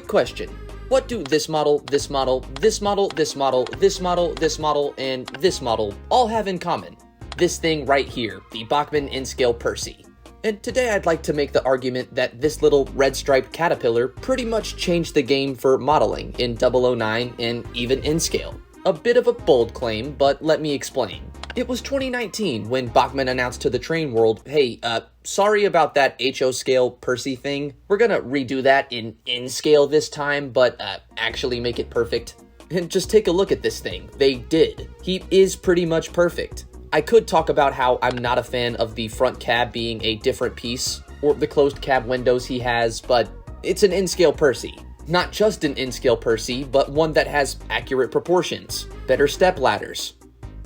Quick question. What do this model, this model, this model, this model, this model, this model, and this model all have in common? This thing right here, the Bachmann N-Scale Percy. And today I'd like to make the argument that this little red-striped caterpillar pretty much changed the game for modeling in 009 and even N-Scale. A bit of a bold claim, but let me explain. It was 2019 when Bachmann announced to the train world, hey, sorry about that HO scale Percy thing. We're gonna redo that in N-Scale this time, but actually make it perfect. And just take a look at this thing. They did. He is pretty much perfect. I could talk about how I'm not a fan of the front cab being a different piece, or the closed cab windows he has, but it's an N-Scale Percy. Not just an N-Scale Percy, but one that has accurate proportions, better step ladders.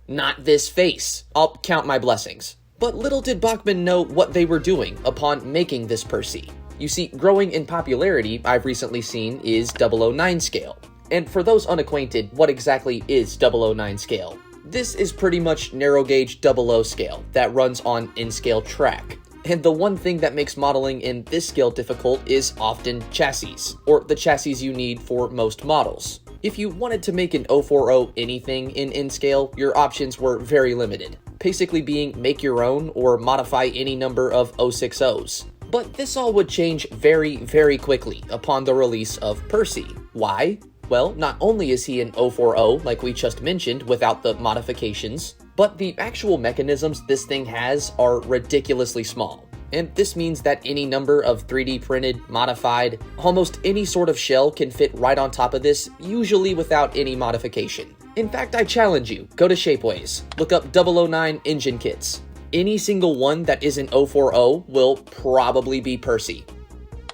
Not this face. I'll count my blessings. But little did Bachmann know what they were doing upon making this Percy. You see, growing in popularity I've recently seen is 009 scale. And for those unacquainted, what exactly is 009 scale? This is pretty much narrow gauge 00 scale that runs on N-Scale track. And the one thing that makes modeling in this scale difficult is often chassis, or the chassis you need for most models. If you wanted to make an 040 anything in N-Scale, your options were very limited, basically being make your own or modify any number of 060s. But this all would change very, very quickly upon the release of Percy. Why? Well, not only is he an 040, like we just mentioned, without the modifications, but the actual mechanisms this thing has are ridiculously small. And this means that any number of 3D printed, modified, almost any sort of shell can fit right on top of this, usually without any modification. In fact, I challenge you, go to Shapeways, look up 009 engine kits. Any single one that isn't 040 will probably be Percy.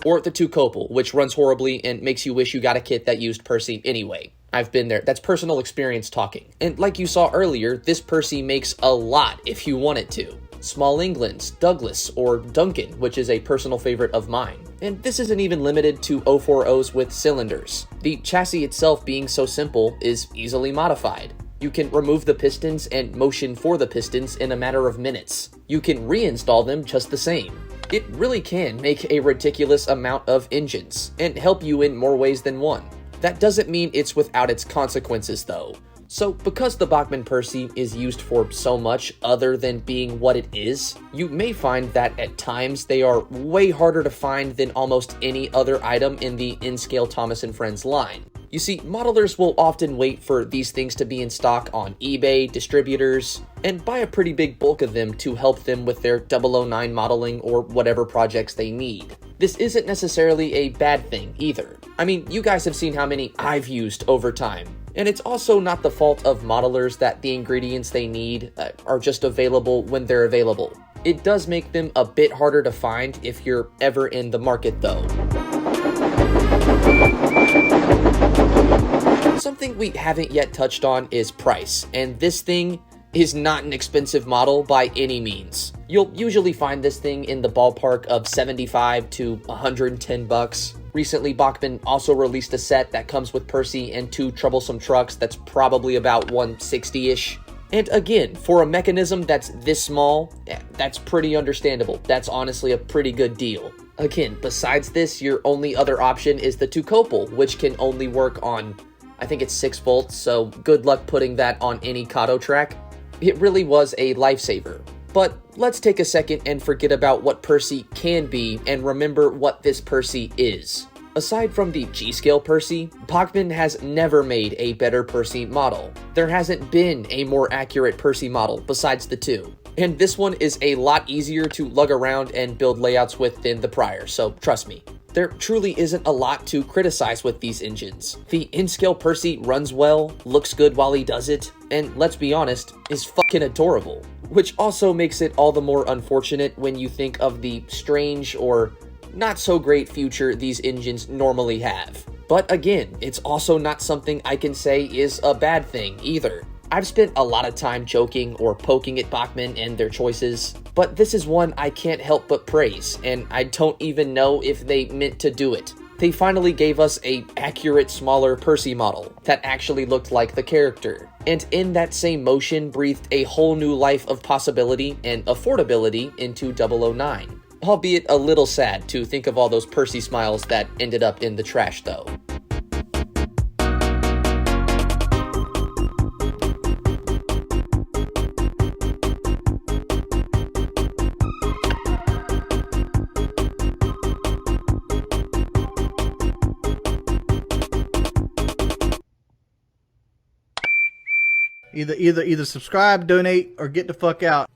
Or the 2-copal, which runs horribly and makes you wish you got a kit that used Percy anyway. I've been there, that's personal experience talking. And like you saw earlier, this Percy makes a lot if you want it to. Small Englands, Douglas, or Duncan, which is a personal favorite of mine. And this isn't even limited to 040s with cylinders. The chassis itself being so simple is easily modified. You can remove the pistons and motion for the pistons in a matter of minutes. You can reinstall them just the same. It really can make a ridiculous amount of engines, and help you in more ways than one. That doesn't mean it's without its consequences though. So because the Bachmann Percy is used for so much other than being what it is, you may find that at times they are way harder to find than almost any other item in the N-Scale Thomas & Friends line. You see, modelers will often wait for these things to be in stock on eBay, distributors, and buy a pretty big bulk of them to help them with their 009 modeling or whatever projects they need. This isn't necessarily a bad thing either. I mean, you guys have seen how many I've used over time. And it's also not the fault of modelers that the ingredients they need are just available when they're available. It does make them a bit harder to find if you're ever in the market though. Something we haven't yet touched on is price, and this thing is not an expensive model by any means. You'll usually find this thing in the ballpark of 75 to 110 bucks. Recently, Bachmann also released a set that comes with Percy and 2 troublesome trucks that's probably about 160-ish. And again, for a mechanism that's this small, that's pretty understandable. That's honestly a pretty good deal. Again, besides this, your only other option is the 2-copal, which can only work on, I think it's 6 volts, so good luck putting that on any Kato track. It really was a lifesaver. But let's take a second and forget about what Percy can be and remember what this Percy is. Aside from the G-scale Percy, Bachmann has never made a better Percy model. There hasn't been a more accurate Percy model besides the 2. And this one is a lot easier to lug around and build layouts with than the prior, so trust me. There truly isn't a lot to criticize with these engines. The N-Scale Percy runs well, looks good while he does it, and let's be honest, is fucking adorable. Which also makes it all the more unfortunate when you think of the strange or not so great future these engines normally have. But again, it's also not something I can say is a bad thing either. I've spent a lot of time joking or poking at Bachmann and their choices, but this is one I can't help but praise, and I don't even know if they meant to do it. They finally gave us a accurate, smaller Percy model that actually looked like the character, and in that same motion breathed a whole new life of possibility and affordability into 009. Albeit a little sad to think of all those Percy smiles that ended up in the trash though. Either subscribe, donate, or get the fuck out.